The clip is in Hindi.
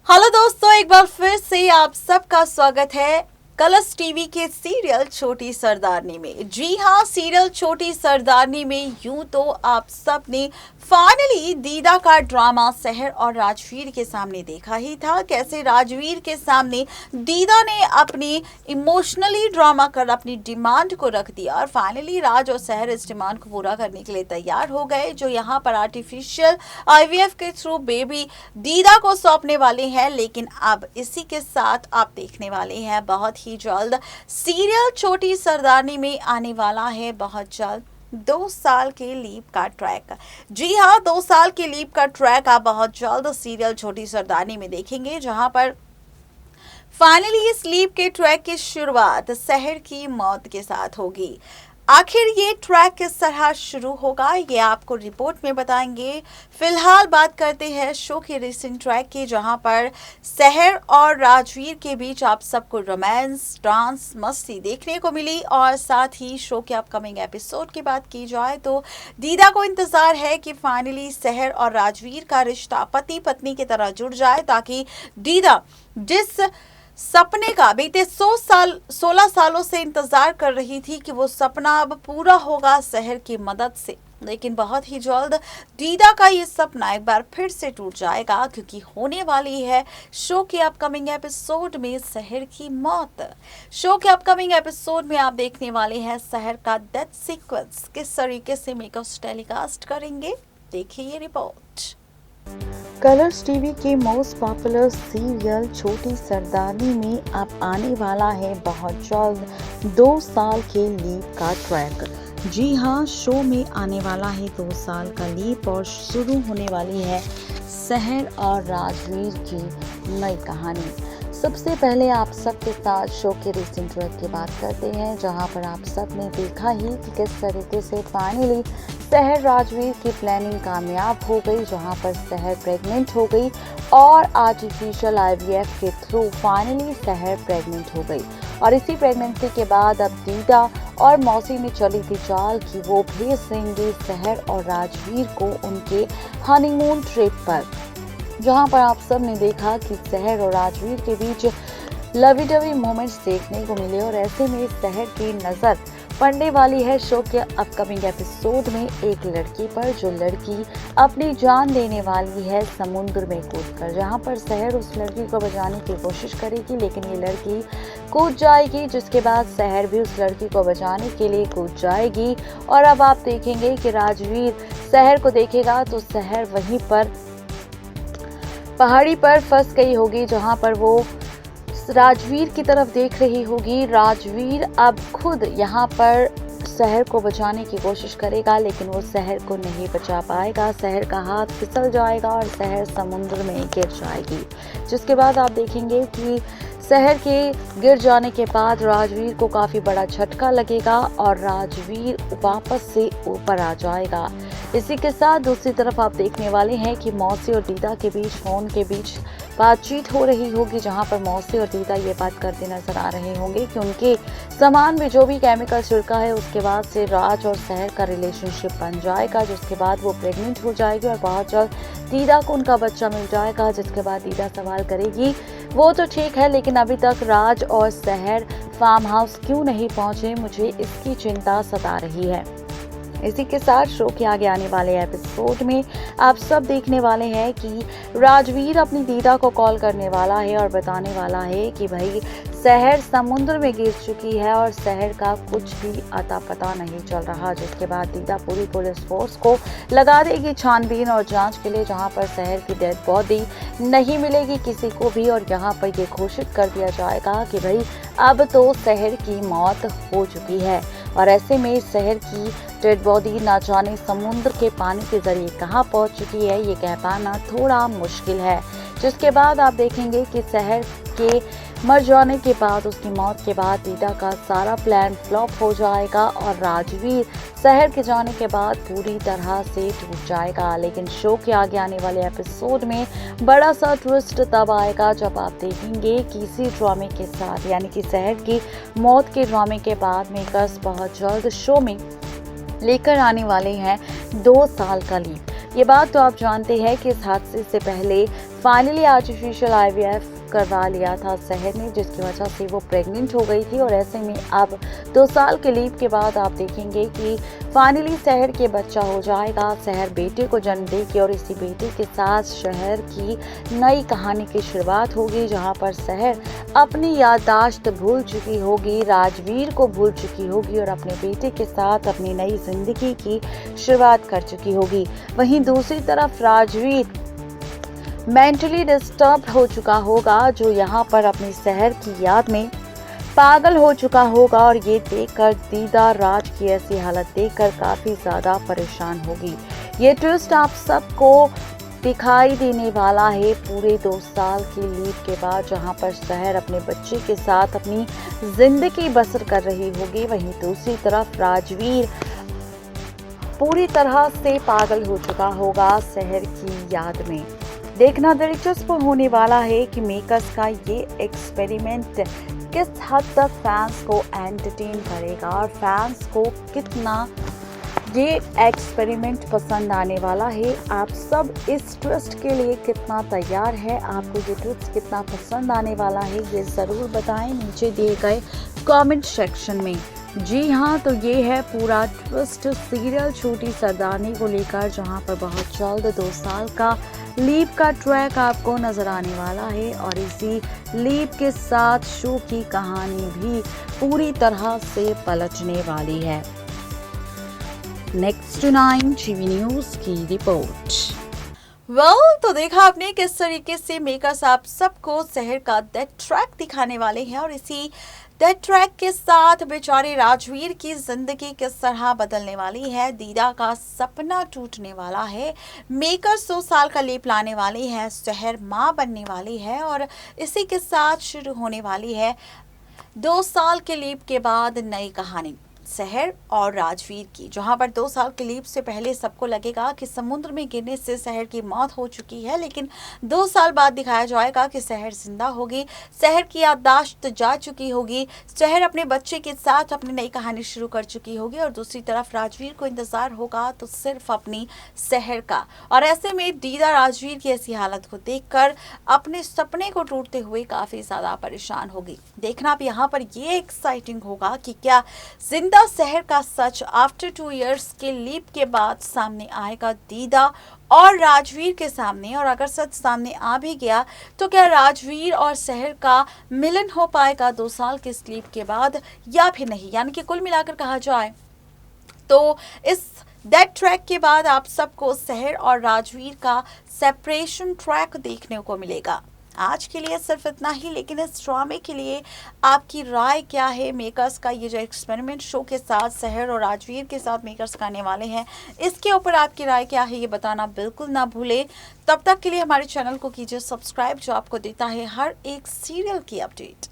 हेलो दोस्तों, एक बार फिर से आप सबका स्वागत है कलर्स टीवी के सीरियल छोटी सरदारनी में। जी हाँ, सीरियल छोटी सरदारनी में यूं तो आप सब ने फाइनली दीदा का ड्रामा सहर और राजवीर के सामने देखा ही था। कैसे राजवीर के सामने दीदा ने अपनी इमोशनली ड्रामा कर अपनी डिमांड को रख दिया और फाइनली राज और सहर इस डिमांड को पूरा करने के लिए तैयार हो गए, जो यहाँ पर आर्टिफिशियल आईवीएफ के थ्रू बेबी दीदा को सौंपने वाले हैं। लेकिन अब इसी के साथ आप देखने वाले हैं बहुत ही जल्द सीरियल छोटी सरदारनी में आने वाला है बहुत जल्द 2 साल के लीप का ट्रैक। जी हाँ, 2 साल के लीप का ट्रैक आप बहुत जल्द सीरियल छोटी सरदारनी में देखेंगे, जहां पर फाइनली इस लीप के ट्रैक की शुरुआत सहर की मौत के साथ होगी। आखिर ये ट्रैक किस तरह शुरू होगा, ये आपको रिपोर्ट में बताएंगे। फिलहाल बात करते हैं शो के रिसेंट ट्रैक की, जहां पर सहर और राजवीर के बीच आप सबको रोमांस, डांस, मस्ती देखने को मिली। और साथ ही शो के अपकमिंग एपिसोड की बात की जाए तो दीदा को इंतजार है कि फाइनली सहर और राजवीर का रिश्ता पति पत्नी की तरह जुड़ जाए, ताकि दीदा जिस सपने का बीते 16 सालों से इंतजार कर रही थी कि वो सपना अब पूरा होगा सहर की मदद से। लेकिन बहुत ही जल्द दीदा का ये सपना एक बार फिर से टूट जाएगा, क्योंकि होने वाली है शो के अपकमिंग एपिसोड में सहर की मौत। शो के अपकमिंग एपिसोड में आप देखने वाले हैं सहर का डेथ सीक्वेंस किस तरीके से मेकर्स टेलीकास्ट करेंगे, देखिए ये रिपोर्ट। कलर्स टीवी के मोस्ट पॉपुलर सीरियल छोटी सरदारनी में अब आने वाला है बहुत जल्द 2 साल के लीप का ट्रैक। जी हाँ, शो में आने वाला है 2 साल का लीप और शुरू होने वाली है सहर और राजवीर की नई कहानी। सबसे पहले आप सबके साथ शो के रिसेंट ट्रैक की बात करते हैं, जहां पर आप सब ने देखा ही कि किस तरीके से फाइनली सहर राजवीर की प्लानिंग कामयाब हो गई, जहां पर सहर प्रेग्नेंट हो गई और आर्टिफिशियल आईवीएफ के थ्रू फाइनली सहर प्रेग्नेंट हो गई। और इसी प्रेगनेंसी के बाद अब दीदा और मौसी में चली थी चाल कि वो भेज देंगे सहर और राजवीर को उनके हनीमून ट्रिप पर, जहां पर आप सब ने देखा कि सहर और राजवीर के बीच लवी डवी मोमेंट्स देखने को मिले। और ऐसे में सहर की नज़र पड़ने वाली है शो के अपकमिंग एपिसोड में एक लड़की पर, जो लड़की अपनी जान देने वाली है समुद्र में कूदकर, जहां पर सहर उस लड़की को बचाने की कोशिश करेगी, लेकिन ये लड़की कूद जाएगी, जिसके बाद सहर भी उस लड़की को बचाने के लिए कूद जाएगी। और अब आप देखेंगे कि राजवीर सहर को देखेगा तो सहर वहीं पर पहाड़ी पर फंस गई होगी, जहां पर वो राजवीर की तरफ देख रही होगी। राजवीर अब खुद यहाँ पर सहर को बचाने की कोशिश करेगा, लेकिन वो सहर को नहीं बचा पाएगा। सहर का हाथ फिसल जाएगा और सहर समुद्र में गिर जाएगी, जिसके बाद आप देखेंगे कि सहर के गिर जाने के बाद राजवीर को काफ़ी बड़ा झटका लगेगा और राजवीर वापस से ऊपर आ जाएगा। इसी के साथ दूसरी तरफ आप देखने वाले हैं कि मौसी और दीदा के बीच फोन के बीच बातचीत हो रही होगी, जहां पर मौसी और दीदा ये बात करते नजर आ रहे होंगे कि उनके सामान में जो भी केमिकल छिड़का है उसके बाद से राज और सहर का रिलेशनशिप बन जाएगा, जिसके बाद वो प्रेग्नेंट हो जाएगी और बहुत जल्द दीदा को उनका बच्चा मिल जाएगा। जिसके बाद दीदा सवाल करेगी, वो तो ठीक है, लेकिन अभी तक राज और सहर फार्म हाउस क्यों नहीं पहुंचे, मुझे इसकी चिंता सता रही है। इसी के साथ शो के आगे आने वाले एपिसोड में आप सब देखने वाले हैं कि राजवीर अपनी दीदा को कॉल करने वाला है और बताने वाला है कि भाई सहर समुद्र में गिर चुकी है और सहर का कुछ भी अता पता नहीं चल रहा। जिसके बाद दीदा पूरी पुलिस फोर्स को लगा देगी छानबीन और जांच के लिए, जहां पर सहर की डेड बॉडी नहीं मिलेगी किसी को भी। और यहाँ पर ये घोषित कर दिया जाएगा कि भाई अब तो सहर की मौत हो चुकी है और ऐसे में सहर की डेड बॉडी ना जाने समुद्र के पानी के जरिए कहाँ पहुँच चुकी है, ये कह पाना थोड़ा मुश्किल है। जिसके बाद आप देखेंगे कि सहर के मर जाने के बाद, उसकी मौत के बाद दीदा का सारा प्लान फ्लॉप हो जाएगा और राजवीर सहर के जाने के बाद पूरी तरह से टूट जाएगा। लेकिन शो के आगे आने वाले एपिसोड में बड़ा सा ट्विस्ट तब आएगा जब आप देखेंगे कि इसी ड्रामे के साथ, यानी कि सहर की मौत के ड्रामे के बाद मेकर्स बहुत जल्द शो में लेकर आने वाले हैं 2 साल का लीप। ये बात तो आप जानते हैं कि इस हादसे से पहले फाइनली आर्टिफिशियल IVF करवा लिया था शहर ने, जिसकी वजह से वो प्रेग्नेंट हो गई थी। और ऐसे में अब 2 साल के लीव के बाद आप देखेंगे कि फाइनली शहर के बच्चा हो जाएगा, शहर बेटे को जन्म देगी और इसी बेटे के साथ शहर की नई कहानी की शुरुआत होगी, जहां पर शहर अपनी याददाश्त भूल चुकी होगी, राजवीर को भूल चुकी होगी और अपने बेटे के साथ अपनी नई जिंदगी की शुरुआत कर चुकी होगी। वहीं दूसरी तरफ राजवीर मेंटली डिस्टर्ब हो चुका होगा, जो यहाँ पर अपनी शहर की याद में पागल हो चुका होगा और ये देखकर दीदा राज की ऐसी हालत देखकर काफी ज्यादा परेशान होगी। ये ट्विस्ट आप सबको दिखाई देने वाला है पूरे 2 साल की लीव के बाद, जहां पर शहर अपने बच्चे के साथ अपनी जिंदगी बसर कर रही होगी। वहीं दूसरी तरफ राजवीर पूरी तरह से पागल हो चुका होगा शहर की याद में। देखना दिलचस्प होने वाला है कि मेकर्स का ये एक्सपेरिमेंट किस हद तक फैंस को एंटरटेन करेगा और फैंस को कितना ये एक्सपेरिमेंट पसंद आने वाला है। आप सब इस ट्विस्ट के लिए कितना तैयार है, आपको ये ट्विस्ट कितना पसंद आने वाला है, ये ज़रूर बताएं नीचे दिए गए कमेंट सेक्शन में। जी हाँ, तो ये है पूरा ट्विस्ट सीरियल छोटी सरदारनी को लेकर, जहाँ पर बहुत जल्द 2 साल का लीव का ट्रैक आपको नजर आने वाला है और इसी लीव के साथ शो की कहानी भी पूरी तरह से पलटने वाली है। नेक्स्ट 9 टीवी न्यूज़ की रिपोर्ट। तो देखा आपने किस तरीके से मेकर्स आप सबको शहर का डेथ ट्रैक दिखाने वाले हैं और इसी डेथ ट्रैक के साथ बेचारे राजवीर की जिंदगी किस तरह बदलने वाली है, दीदा का सपना टूटने वाला है, मेकर्स 2 साल का लीव लाने वाली है, शहर मां बनने वाली है और इसी के साथ शुरू होने वाली है 2 साल के लीव के बाद नई कहानी शहर और राजवीर की, जहां पर 2 साल के लीव से पहले सबको लगेगा कि समुद्र में गिरने से शहर की मौत हो चुकी है, लेकिन 2 साल बाद दिखाया जाएगा कि शहर जिंदा होगी, शहर की याददाश्त जा चुकी होगी, शहर अपने बच्चे के साथ अपनी नई कहानी शुरू कर चुकी होगी और दूसरी तरफ राजवीर को इंतजार होगा तो सिर्फ अपनी शहर का। और ऐसे में दीदा राजवीर की ऐसी हालत को देखकर अपने सपने को टूटते हुए काफी ज्यादा परेशान होगी। देखना अब यहाँ पर ये एक्साइटिंग होगा कि क्या जिंदा शहर का सच आफ्टर 2 इयर्स के लीव के बाद सामने आएगा दीदा और राजवीर के सामने, और अगर सच सामने आ भी गया तो क्या राजवीर और शहर का मिलन हो पाएगा 2 साल के लीव के बाद या फिर नहीं। यानी कि कुल मिलाकर कहा जाए तो इस डेथ ट्रैक के बाद आप सबको शहर और राजवीर का सेपरेशन ट्रैक देखने को मिलेगा। आज के लिए सिर्फ इतना ही, लेकिन इस ड्रामे के लिए आपकी राय क्या है? मेकर्स का ये जो एक्सपेरिमेंट शो के साथ शहर और राजवीर के साथ मेकर्स करने वाले हैं, इसके ऊपर आपकी राय क्या है ये बताना बिल्कुल ना भूलें। तब तक के लिए हमारे चैनल को कीजिए सब्सक्राइब, जो आपको देता है हर एक सीरियल की अपडेट।